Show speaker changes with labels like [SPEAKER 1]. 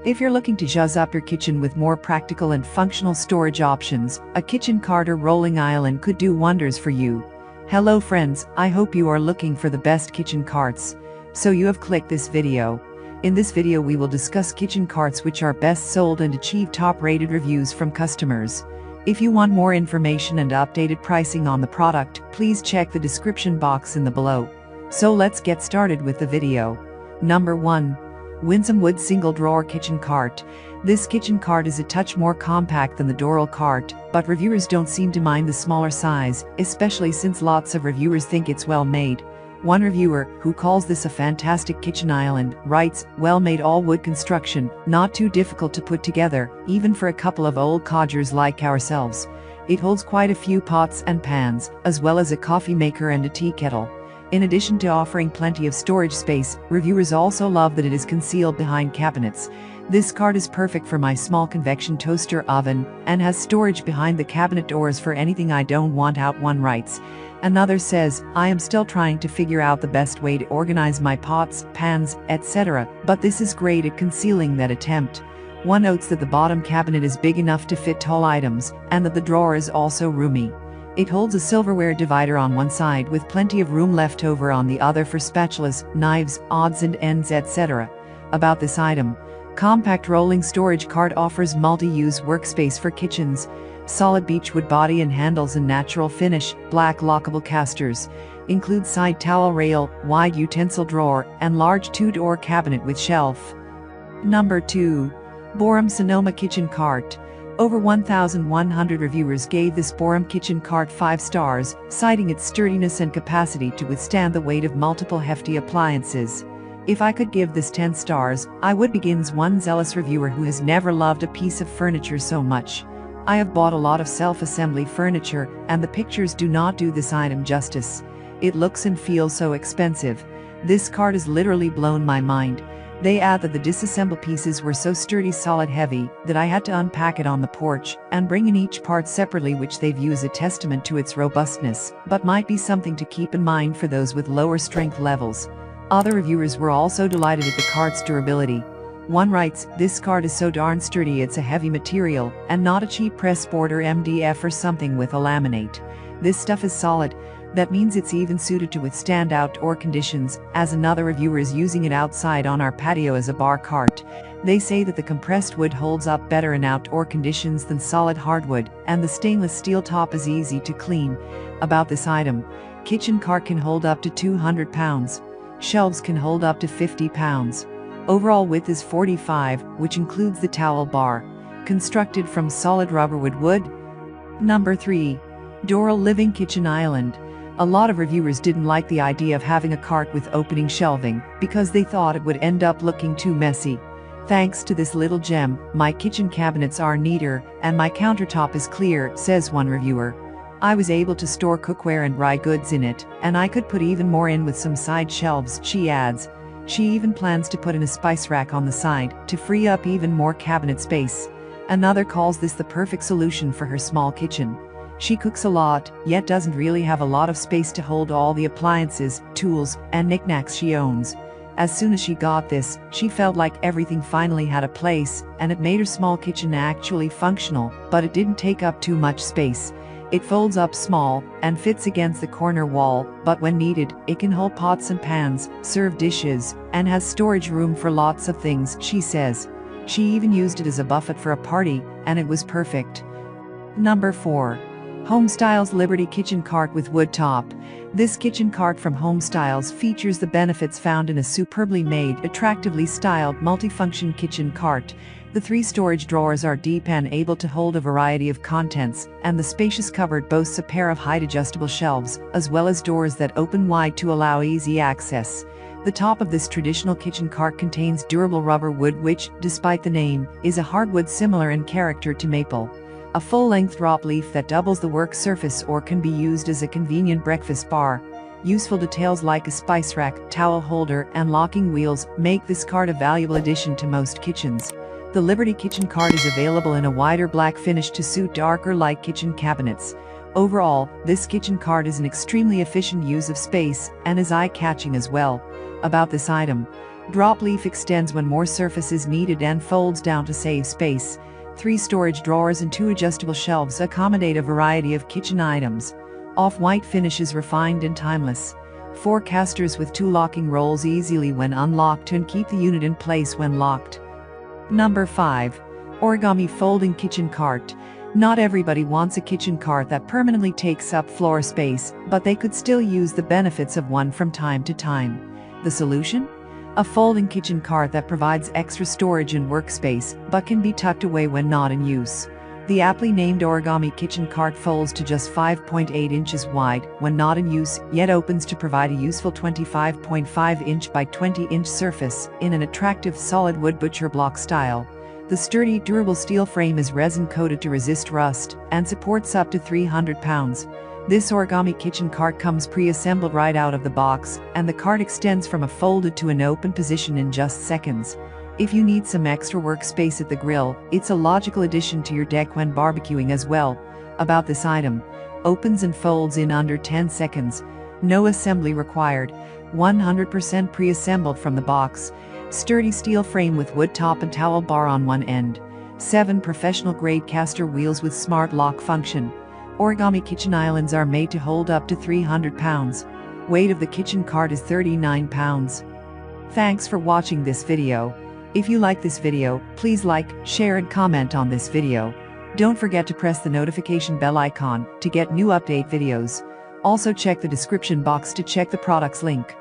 [SPEAKER 1] If you're looking to jazz up your kitchen with more practical and functional storage options, a kitchen cart or rolling island could do wonders for you. Hello friends, I hope you are looking for the best kitchen carts. So you have clicked this video. In this video we will discuss kitchen carts which are best sold and achieve top-rated reviews from customers. If you want more information and updated pricing on the product, please check the description box in the below. So let's get started with the video. Number 1. Winsome Wood Single Drawer Kitchen Cart. This kitchen cart is a touch more compact than the Dorel cart, but reviewers don't seem to mind the smaller size, especially since lots of reviewers think it's well made. One reviewer, who calls this a fantastic kitchen island, writes, "Well-made all-wood construction, not too difficult to put together, even for a couple of old codgers like ourselves. It holds quite a few pots and pans, as well as a coffee maker and a tea kettle." In addition to offering plenty of storage space, reviewers also love that it is concealed behind cabinets. "This cart is perfect for my small convection toaster oven, and has storage behind the cabinet doors for anything I don't want out," one writes. Another says, "I am still trying to figure out the best way to organize my pots, pans, etc., but this is great at concealing that attempt." One notes that the bottom cabinet is big enough to fit tall items, and that the drawer is also roomy. It holds a silverware divider on one side with plenty of room left over on the other for spatulas, knives, odds and ends, etc. About this item. Compact rolling storage cart offers multi-use workspace for kitchens. Solid beechwood body and handles and natural finish, black lockable casters. Includes side towel rail, wide utensil drawer, and large 2-door cabinet with shelf. Number 2. Boraam Sonoma Kitchen Cart. Over 1,100 reviewers gave this Boraam kitchen cart 5 stars, citing its sturdiness and capacity to withstand the weight of multiple hefty appliances. "If I could give this 10 stars, I would," begins one zealous reviewer who has never loved a piece of furniture so much. "I have bought a lot of self-assembly furniture, and the pictures do not do this item justice. It looks and feels so expensive. This cart has literally blown my mind." They add that the disassembled pieces were so sturdy, solid, heavy, that I had to unpack it on the porch and bring in each part separately, which they view as a testament to its robustness, but might be something to keep in mind for those with lower strength levels. Other reviewers were also delighted at the cart's durability. One writes, "This cart is so darn sturdy, it's a heavy material, and not a cheap press board or MDF or something with a laminate. This stuff is solid. That means it's even suited to withstand outdoor conditions," as another reviewer is using it outside on our patio as a bar cart. They say that the compressed wood holds up better in outdoor conditions than solid hardwood, and the stainless steel top is easy to clean. About this item. Kitchen cart can hold up to 200 pounds. Shelves can hold up to 50 pounds. Overall width is 45, which includes the towel bar. Constructed from solid rubberwood wood. Number 3. Doral Living Kitchen Island. A lot of reviewers didn't like the idea of having a cart with opening shelving, because they thought it would end up looking too messy. "Thanks to this little gem, my kitchen cabinets are neater, and my countertop is clear," says one reviewer. "I was able to store cookware and dry goods in it, and I could put even more in with some side shelves," she adds. She even plans to put in a spice rack on the side, to free up even more cabinet space. Another calls this the perfect solution for her small kitchen. She cooks a lot, yet doesn't really have a lot of space to hold all the appliances, tools, and knickknacks she owns. As soon as she got this, she felt like everything finally had a place, and it made her small kitchen actually functional, but it didn't take up too much space. It folds up small, and fits against the corner wall, but when needed, it can hold pots and pans, serve dishes, and has storage room for lots of things, she says. She even used it as a buffet for a party, and it was perfect. Number 4. Homestyles Liberty Kitchen Cart with Wood Top. This kitchen cart from Homestyles features the benefits found in a superbly made, attractively styled, multifunction kitchen cart. The 3 storage drawers are deep and able to hold a variety of contents, and the spacious cupboard boasts a pair of height-adjustable shelves, as well as doors that open wide to allow easy access. The top of this traditional kitchen cart contains durable rubber wood which, despite the name, is a hardwood similar in character to maple. A full-length drop leaf that doubles the work surface or can be used as a convenient breakfast bar. Useful details like a spice rack, towel holder, and locking wheels make this cart a valuable addition to most kitchens. The Liberty Kitchen Cart is available in a wider black finish to suit darker light kitchen cabinets. Overall, this kitchen cart is an extremely efficient use of space and is eye-catching as well. About this item. Drop leaf extends when more surface is needed and folds down to save space. 3 storage drawers and 2 adjustable shelves accommodate a variety of kitchen items. Off-white finish is refined and timeless. 4 casters with 2 locking rolls easily when unlocked and keep the unit in place when locked. Number 5. Origami Folding Kitchen Cart. Not everybody wants a kitchen cart that permanently takes up floor space, but they could still use the benefits of one from time to time. The solution? A folding kitchen cart that provides extra storage and workspace, but can be tucked away when not in use. The aptly named Origami Kitchen Cart folds to just 5.8 inches wide when not in use, yet opens to provide a useful 25.5 inch by 20 inch surface in an attractive solid wood butcher block style. The sturdy, durable steel frame is resin coated to resist rust and supports up to 300 pounds. This Origami kitchen cart comes pre-assembled right out of the box, and the cart extends from a folded to an open position in just seconds. If you need some extra workspace at the grill, it's a logical addition to your deck when barbecuing as well. About this item: opens and folds in under 10 seconds. No assembly required. 100% pre-assembled from the box. Sturdy steel frame with wood top and towel bar on one end. 7 professional-grade caster wheels with smart lock function. Origami kitchen islands are made to hold up to 300 pounds. Weight of the kitchen cart is 39 pounds. Thanks for watching this video. If you like this video, please like, share and comment on this video. Don't forget to press the notification bell icon to get new update videos. Also check the description box to check the product's link.